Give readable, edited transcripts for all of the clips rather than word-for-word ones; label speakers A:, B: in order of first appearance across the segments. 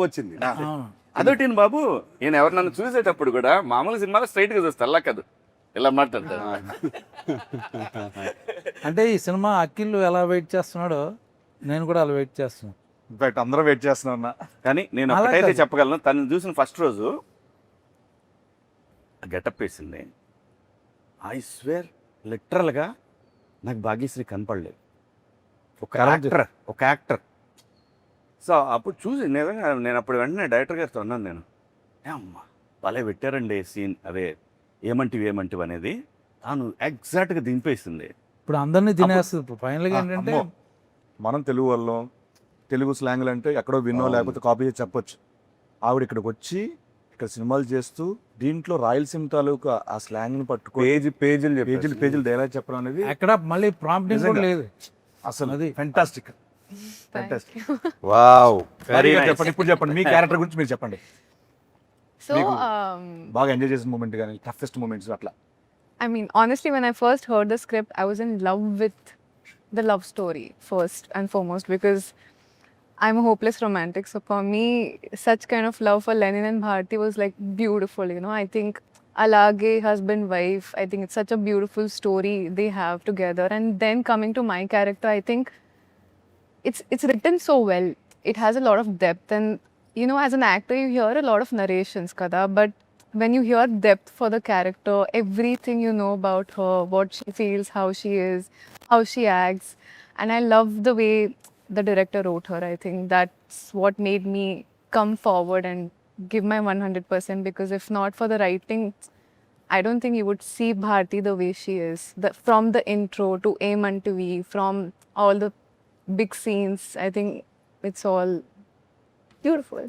A: వచ్చింది.
B: అవును.
C: అదొకటి బాబు, నేను ఎవరు నన్ను చూసేటప్పుడు కూడా మామూలు సినిమాలో స్ట్రైట్ గా చూస్తా, అలా కాదు ఇలా మాట్లాడతాడు.
B: అంటే ఈ సినిమా అఖిల్ ఎలా వెయిట్ చేస్తున్నాడో నేను కూడా అలా వెయిట్ చేస్తున్నాను.
A: ఇన్ఫాక్ట్ అందరూ వెయిట్ చేస్తున్నా.
C: కానీ నేను
B: అలా
C: ఒకటైతే
B: కాదు.
C: చెప్పగలను, తను చూసిన ఫస్ట్ రోజు గెటప్ వేసింది, ఐ స్వేర్ లిటరల్గా నాకు భాగ్యశ్రీ కనపడలేదు. ఒక యాక్టర్. సో అప్పుడు చూసి నిజంగా నేను అప్పుడు వెంటనే డైరెక్టర్ గారితో అన్నాను, నేను అమ్మా భలే పెట్టారండి సీన్, అదే ఏమంటివి అనేది తాను ఎగ్జాక్ట్గా దింపేసింది.
B: ఇప్పుడు అందరినీ తినేస్తుంది. ఇప్పుడు ఫైనల్గా ఏంటంటే
A: మనం తెలుగు వాళ్ళం, తెలుగు స్లాంగ్లు అంటే ఎక్కడో విన్నో లేకపోతే కాపీ చేసి చెప్పొచ్చు. ఆవిడ ఇక్కడికి వచ్చి ఇక్కడ సినిమాలు చేస్తూ దీంట్లో రాయలసీమ తాలూకు ఆ స్లాంగ్ ని పట్టుకొని పేజీలు డైలాగ్ చెప్పడం అనేది
B: ఎక్కడ మళ్ళీ ప్రాంప్టింగ్ కూడా లేదు
A: అసలు
B: అది.
A: ఫెంటాస్టిక్.
C: Wow, very nice.
A: చెప్పండి, ఇప్పుడు చెప్పండి మీ క్యారెక్టర్ గురించి మీరు చెప్పండి.
D: So,
A: బాగా ఎంజాయ్ చేసిన మూమెంట్ కానీ టఫెస్ట్ మూమెంట్స్ అట్లా.
D: I mean, honestly, when I first heard the script, I was in love with the love story first and foremost because I'm a hopeless romantic. So for me, such kind of love for Lenin and Bharti was like beautiful. You know, I think Alage, husband, wife. I think it's such a beautiful story they have together. And then coming to my character, I think it's written so well. It has a lot of depth, and you know, as an actor, you hear a lot of narrations, kada. But when you hear depth for the character, everything you know about her, what she feels, how she is, how she acts, and I love the way the director wrote her. I think that's what made me come forward and give my 100%, because if not for the writing, I don't think you would see Bharti the way she is. From the intro to Aim Unto We, from all the big scenes, I think it's all beautiful.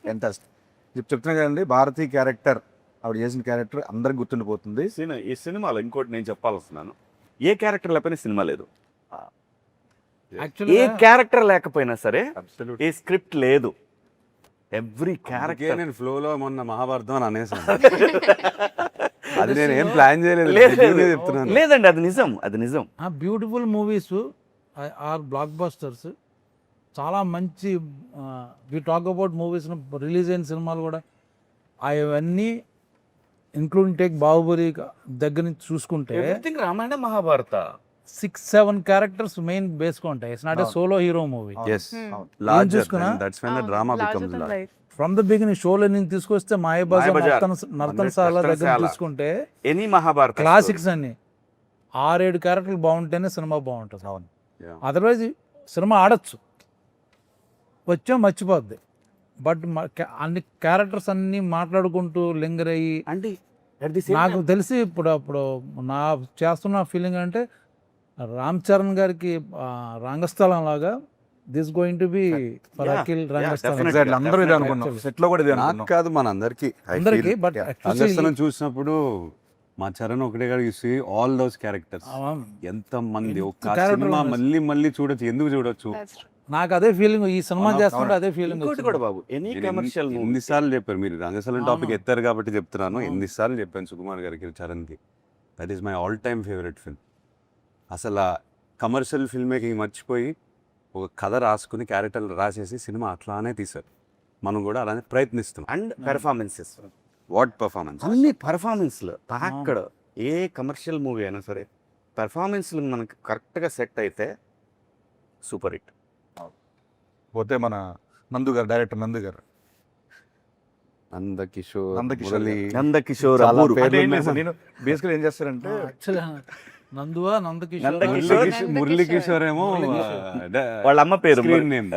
A: Fantastic. చెప్తున్నా కదండి, Bharati character ఆవిడ చేసిన character అందరికి గుర్తుండిపోతుంది.
C: ఈ సినిమాలో ఇంకోటి నేను చెప్పాల్స్తున్నాను, ఏ క్యారెక్టర్ లేకపోయినా సినిమా లేదు. ఏ
B: యాక్చువల్గా
C: క్యారెక్టర్ లేకపోయినా సరే ఏ స్క్రిప్ట్ లేదు. ఎవ్రీ క్యారెక్టర్
E: నేను ఫ్లోలో మొన్న మహాభారతం అని అనేసాను. అది నేను ఏం ప్లాన్ చేయలేదు, చెప్తున్నాను.
C: లేదండి, అది నిజం.
B: బ్యూటిఫుల్ మూవీస్ ఆర్ బ్లాక్ బస్టర్స్. చాలా మంచి we talk about movies release అయిన సినిమాలు కూడా అవన్నీ ఇంక్లూడింగ్ టేక్ బాహుబలి దగ్గర నుంచి చూసుకుంటే
C: everything Ramayana Mahabharata
B: 6-7 characters main బేస్గా ఉంటాయి. It's not a solo hero movie.
E: Yes.
A: అవును.
E: Larger
B: చూసుకున్నా?
E: than- that's when the drama
D: Larger
E: becomes
D: than
E: large.
D: life.
B: From the beginning షోలో నేను తీసుకొస్తే మాయబజార్,
C: మాయాబజార్,
B: నర్తనశాల దగ్గర
C: నర్తనశాల.
B: తీసుకుంటే
C: ఎనీ మహాభారత
B: క్లాసిక్స్ అన్ని 6-7 క్యారెక్టర్లు బాగుంటేనే సినిమా బాగుంటుంది.
A: అవును.
E: Yeah.
B: అదర్వైజ్ సినిమా ఆడచ్చు, వచ్చా మర్చిపోద్ది. బట్ అన్ని క్యారెక్టర్స్ అన్ని మాట్లాడుకుంటూ లింగర్ అయ్యి
C: అంటే at the same
B: నాకు
C: time-
B: తెలిసి ఇప్పుడు నా చేస్తున్న ఫీలింగ్ అంటే రామ్ చరణ్ గారికి రంగస్థలం లాగా this going to be for
C: Yeah,
B: Akhil
C: yeah,
B: Rangasthalam.
C: definitely.
A: Exactly. అందరూ ఇదే అనుకున్నాం, సెట్ లో కూడా ఇదే
E: నాకు
A: అనుకున్నాం.
E: కాదు, మన అందరికి
B: అందరికి. బట్
E: రంగస్థలం చూసినప్పుడు మా చరణ్ ఒకటే కాదు, you see all those characters. ఎంత మంది ఒక
B: character
E: సినిమా
B: ఉన్నారు.
E: మళ్ళీ చూడొచ్చు, ఎందుకు చూడొచ్చు?
D: That's true.
B: నాకు అదే ఫీలింగ్, ఈ సినిమా చేస్తుంటే అదే ఫీలింగ్.
C: ఇంకోటి కూడా బాబు, ఎనీ కమర్షియల్ మూవీ
E: ఎన్నిసార్లు చెప్పారు మీరు రంగస్థలం టాపిక్
B: అవును.
E: ఎత్తారు కాబట్టి చెప్తున్నాను.
B: అవును.
E: ఎన్నిసార్లు చెప్పాను సుకుమార్ గారికి, చరణ్కి. That is my all time favourite film. అసలు కమర్షియల్ ఫిల్మ్ మేకింగ్ మర్చిపోయి ఒక కథ రాసుకుని క్యారెక్టర్లు రాసేసి సినిమా అట్లానే తీశారు. మనం కూడా అలానే ప్రయత్నిస్తున్నాం.
C: And performances,
E: what performance!
C: అన్ని పెర్ఫార్మెన్స్లు అక్కడ ఏ కమర్షియల్ మూవీ అయినా సరే పెర్ఫార్మెన్స్లు మనకి కరెక్ట్గా సెట్ అయితే సూపర్ హిట్.
A: పోతే మన నందు గారు, డైరెక్టర్ నందు గారు,
E: నందకిషోర్,
A: నందకిషోర్
E: మురళి,
C: నందకిషోర్,
E: చాలా
C: అబ్బూరు.
E: పేర్లు
A: అంటే ఏం
E: ఉన్నాయి.
A: లేదు సార్, నేను బేసికల్ ఏం చేస్తారంటే
B: యాక్చువల్లీ నందువా నందకిషోర్
C: నందకిషోర్.
E: మురళీ కిషోర్ ఏమో
C: వాళ్ళ అమ్మ పేరు
E: Screen name.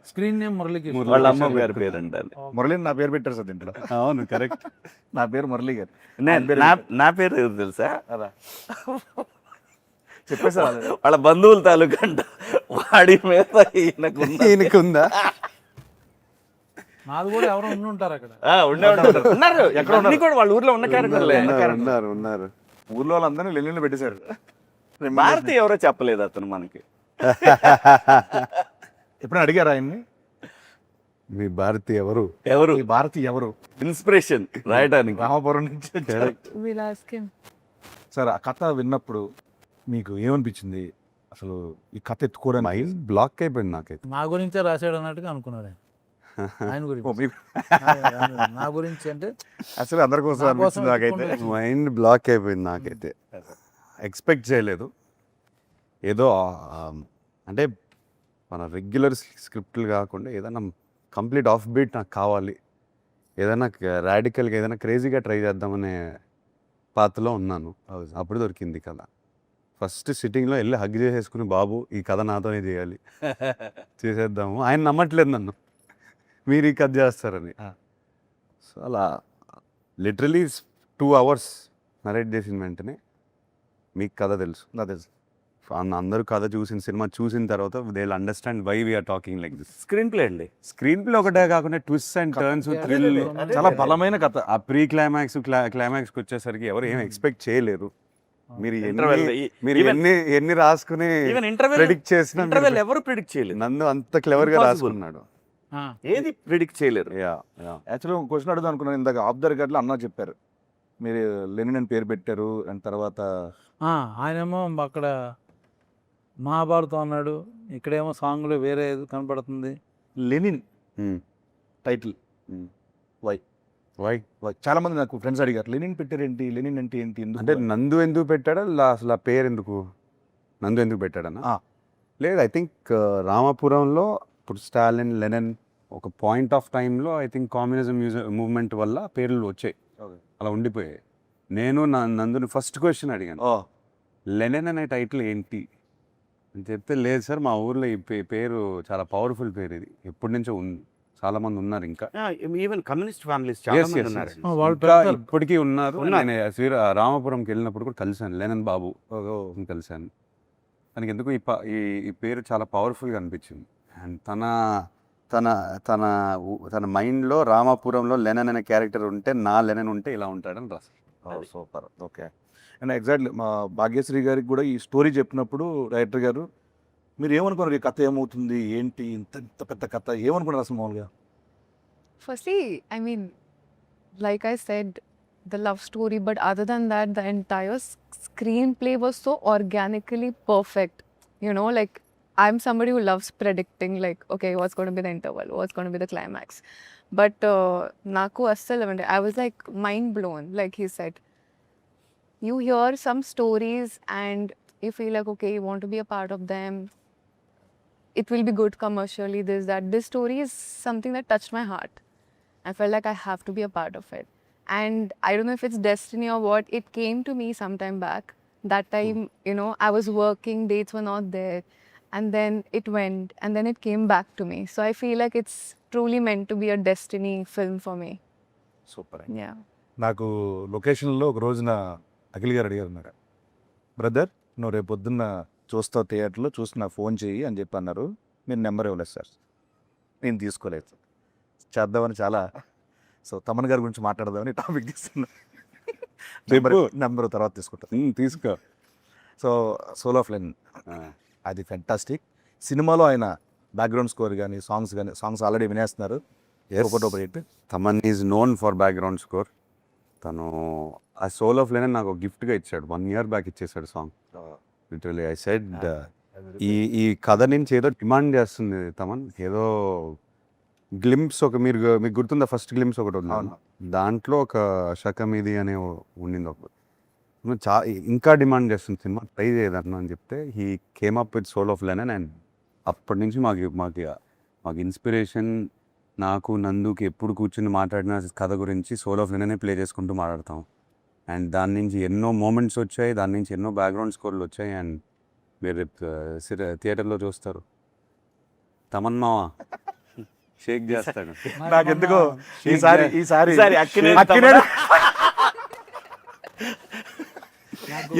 B: Screen name Murali Kishore.
C: వాళ్ళ అమ్మ గారి పేరు అంటారు.
A: మురళి నా పేరు పెట్టారు సార్ దీంట్లో.
E: అవును, కరెక్ట్.
A: నా పేరు మురళి గారు.
C: నా పేరు ఎవరు తెలుసా?
A: అలా చెప్పేసారు.
C: వాళ్ళ బంధువుల తాలూకా అంట. వాడి మీద
E: ఈయనకుందా?
B: నాది కూడా ఎవరో ఉండి ఉంటారు అక్కడ.
C: ఉన్నారు ఎక్కడ ఉన్నారు కూడా, వాళ్ళ ఊర్లో ఉన్న క్యారెక్టర్లే.
E: ఉన్నారు.
A: ఊర్లో వాళ్ళందరినీ లెల్లీలో పెట్టేశారు.
C: భారతి ఎవరో చెప్పలేదు అతను మనకి.
A: ఎప్పుడైనా అడిగారు ఆయన్ని,
E: మీ భారతి ఎవరు?
A: ఈ భారతి ఎవరు?
C: ఇన్స్పిరేషన్ రాయడానికి
A: రామాపురం నుంచి వచ్చారు.
D: We'll ask him.
A: సార్, ఆ కథ విన్నప్పుడు మీకు ఏమనిపించింది? అసలు ఈ కథ ఎత్తుకోవడానికి
E: మైండ్ బ్లాక్ అయిపోయింది నాకైతే.
B: నా గురించే రాశాడు అన్నట్టుగా అనుకున్నాడు ఆయన. ఆయన
A: ఓ,
B: గురించి
A: మీకు
B: నా గురించి అంటే
A: అసలు అందరి కోసం
B: నా కోసం
A: అనిపించింది నాకైతే.
B: వెతుక్కుంటూ
E: మైండ్ బ్లాక్ అయిపోయింది నాకైతే. ఎక్స్పెక్ట్ చేయలేదు. ఏదో అంటే మన రెగ్యులర్ స్క్రిప్ట్లు కాకుండా ఏదైనా కంప్లీట్ ఆఫ్ బీట్ నాకు కావాలి, ఏదైనా రాడికల్గా ఏదైనా క్రేజీగా ట్రై చేద్దామనే పాత్రలో ఉన్నాను. అప్పుడు దొరికింది కథ. ఫస్ట్ సిట్టింగ్లో వెళ్ళి హగ్ చేసేసుకుని, బాబు ఈ కథ నాతోనే చేయాలి, చేసేద్దాము. ఆయన నమ్మట్లేదు నన్ను, మీరు ఈ కథ చేస్తారని. సో అలా లిటరలీ 2 hours నరేట్ చేసిన వెంటనే మీకు కథ తెలుసు,
A: నాకు తెలుసు.
E: అందరూ కథ చూసిన సినిమా చూసిన తర్వాత they will understand why we're talking like this.
C: Screenplay అండి.
E: స్క్రీన్ ప్లే ఒకటే కాకుండా ట్విస్ట్ అండ్ టర్న్స్, థ్రిల్,
A: చాలా బలమైన కథ.
E: ఆ ప్రీ క్లైమాక్స్ క్లైమాక్స్కి వచ్చేసరికి ఎవరు ఏం ఎక్స్పెక్ట్ చేయలేరు. మీరు
C: Interval,
E: మీరు
C: even-
E: ఎన్ని రాసుకుని
C: ఈవెన్ ఇంటర్వెల్
E: ప్రెడిక్ట్ చేసిన
C: ఇంటర్వెల్ ఎవరు ప్రిడిక్ట్ చేయలేదు.
E: నన్ను అంత క్లెవర్గా
C: Impossible.
E: రాసుకున్నాడు.
C: ఏది ప్రిడిక్ట్ చేయలేరు.
A: యాక్చువల్గా క్వశ్చన్ అడుగుదాం అనుకున్నాను. ఇందాక ఆఫ్ ద రికార్డ్లో అన్న చెప్పారు, మీరు లెనిన్ అని పేరు పెట్టారు, అండ్ తర్వాత
B: ఆయనేమో అక్కడ మహాభారతం అన్నాడు, ఇక్కడేమో సాంగ్లో వేరే ఏదో కనపడుతుంది.
A: Lenin
E: Hmm.
A: టైటిల్
E: వై
A: చాలా మంది నాకు ఫ్రెండ్స్ అడిగారు, లెనిన్ పెట్టారేంటి, లెనిన్ అంటే ఏంటి, ఎందుకు?
E: అంటే నందు ఎందుకు పెట్టాడా, అసలు ఆ పేరు ఎందుకు, నందు ఎందుకు పెట్టాడన్నా?
A: ఆ.
E: లేదు, ఐ థింక్ రామాపురంలో ఇప్పుడు స్టాలిన్, లెనిన్ ఒక పాయింట్ ఆఫ్ టైంలో ఐ థింక్ కమ్యూనిజం మూవ్మెంట్ వల్ల పేర్లు వచ్చాయి,
A: Okay.
E: అలా ఉండిపోయాయి. నేను నందుని ఫస్ట్ క్వశ్చన్ అడిగాను,
A: ఓ,
E: లెనిన్ అనే టైటిల్ ఏంటి అని చెప్తే, లేదు సార్ మా ఊర్లో ఈ పేరు చాలా పవర్ఫుల్ పేరు, ఇది ఎప్పటి నుంచో ఉంది, చాలా మంది ఉన్నారు ఇంకా.
C: ఈవెన్ కమ్యూనిస్ట్ ఫ్యామిలీస్ చాలా
E: Yes,
C: మంది
E: yes,
C: ఉన్నారు.
E: yes.
B: వాళ్ళు
E: ఇంకా
B: పెడతారు.
E: ఇప్పటికీ ఉన్నారు.
C: ఉన్నారు.
E: నేను రామాపురంకి వెళ్ళినప్పుడు కూడా కలిశాను లెనిన్ బాబు కలిశాను. తనకి ఎందుకు ఈ పేరు చాలా పవర్ఫుల్గా అనిపించింది. అండ్ తన తన తన మైండ్లో రామాపురంలో లెనిన్ అనే క్యారెక్టర్ ఉంటే, నా లెనిన్ ఉంటే ఇలా ఉంటాడని రాశారు.
A: సూపర్. ఓకే. అండ్ ఎగ్జాక్ట్లీ మా భాగ్యశ్రీ గారికి కూడా ఈ స్టోరీ చెప్పినప్పుడు డైరెక్టర్ గారు, మీరు ఏమనుకున్నారు, ఈ కథ ఏమవుతుంది ఏంటి, ఇంత ఇంత పెద్ద కథ ఏమనుకున్నారు అసలు మామూలుగా?
D: Firstly, I mean, like I said, the love story, but other than that, the entire screenplay was so organically perfect. You know, like I'm somebody who loves predicting, like, okay, what's going to be the interval, what's going to be the climax. But naku assal I was like mind blown. Like he said, you hear some stories and you feel like, okay, you want to be a part of them. It will be good commercially, this, that. This story is something that touched my heart. I felt like I have to be a part of it. And I don't know if it's destiny or what, it came to me sometime back. That time, you know, I was working, dates were not there. And then it went, and then it came back to me. So I feel like it's truly meant to be a destiny film for me.
A: Super.
D: Yeah.
A: నాకు లొకేషన్లో ఒక రోజున అఖిల్ గారు అడిగారు, నాకు brother నువ్వు రేపు పొద్దున్న చూస్తావు థియేటర్లో, చూసి నాకు ఫోన్ చేయి అని చెప్పి అన్నారు. మీరు నెంబర్ ఇవ్వలేదు సార్, నేను తీసుకోలేదు. చేద్దామని చాలా, సో తమన్ గారి గురించి మాట్లాడదామని టాపిక్ తీసుకున్నా. నెంబర్ తర్వాత తీసుకుంటా.
E: తీసుకో.
A: సో సోల్ ఆఫ్ లెనిన్ అది ఫెంటాస్టిక్. సినిమాలో ఆయన బ్యాక్గ్రౌండ్ స్కోర్ కానీ సాంగ్స్ ఆల్రెడీ వినేస్తున్నారు. ఒకటి
E: Thaman is known for background score. తను ఆ సోల్ ఆఫ్ లెనిన్ నాకు గిఫ్ట్గా ఇచ్చాడు, 1 year బ్యాక్ ఇచ్చేసాడు సాంగ్. లిటరలీ ఐ సెడ్, ఈ కథ నుంచి ఏదో డిమాండ్ చేస్తుంది తమన్, ఏదో గ్లింప్స్ మీకు గుర్తుందా, ఫస్ట్ గ్లింప్స్ ఒకటి ఉంది, దాంట్లో ఒక శకం ఇది అనే ఉండింది ఒకటి, ఇంకా డిమాండ్ చేస్తుంది సినిమా, ట్రై చేయదన్నా అని చెప్తే he came up with soul of Lenin. And అప్పటి నుంచి మాకు ఇన్స్పిరేషన్. నాకు నందుకి ఎప్పుడు కూర్చుని మాట్లాడిన కథ గురించి సోల్ ఆఫ్ లెనినే ప్లే చేసుకుంటూ మాట్లాడతాం. అండ్ దాని నుంచి ఎన్నో మూమెంట్స్ వచ్చాయి, దాని నుంచి ఎన్నో బ్యాక్గ్రౌండ్ స్కోర్లు వచ్చాయి. అండ్ మీరు థియేటర్లో చూస్తారు, తమన్ మావ షేక్ చేస్తాడు.
A: నాకు ఎందుకో ఈసారి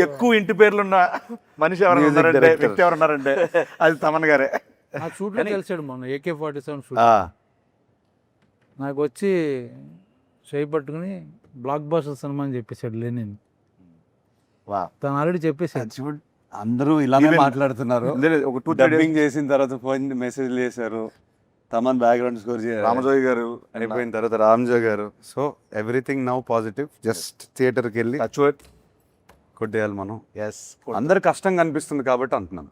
A: ఎక్కువ ఇంటి పేర్లున్న మనిషి ఎవరైనా ఉన్నారంటే, వ్యక్తి ఎవరున్నారంటే అది తమన్ గారే.
B: ఆ షూట్లో కలిసాడు మొన్న AK-47 షూట్. నాకు వచ్చి చేయి పట్టుకుని బ్లాక్ బాస్టర్ సినిమా అని చెప్పేశాడు లెనిన్. తను ఆల్రెడీ చెప్పేశాడు.
E: చూడు, అందరూ ఇలానే
A: Even-
E: మాట్లాడుతున్నారు.
A: ఒక 2-3 days
E: డబ్బింగ్ చేసిన తర్వాత ఫోన్ మెసేజ్ చేశారు, తమన్ బ్యాక్గ్రౌండ్ స్కోర్
A: రామజోగి గారు
E: అయిపోయిన తర్వాత రామ్జో గారు. So everything now positive. Just థియేటర్కి వెళ్ళి కొట్టేయాలి మనం.
A: ఎస్
E: అందరు కష్టంగా అనిపిస్తుంది కాబట్టి అంటున్నాను.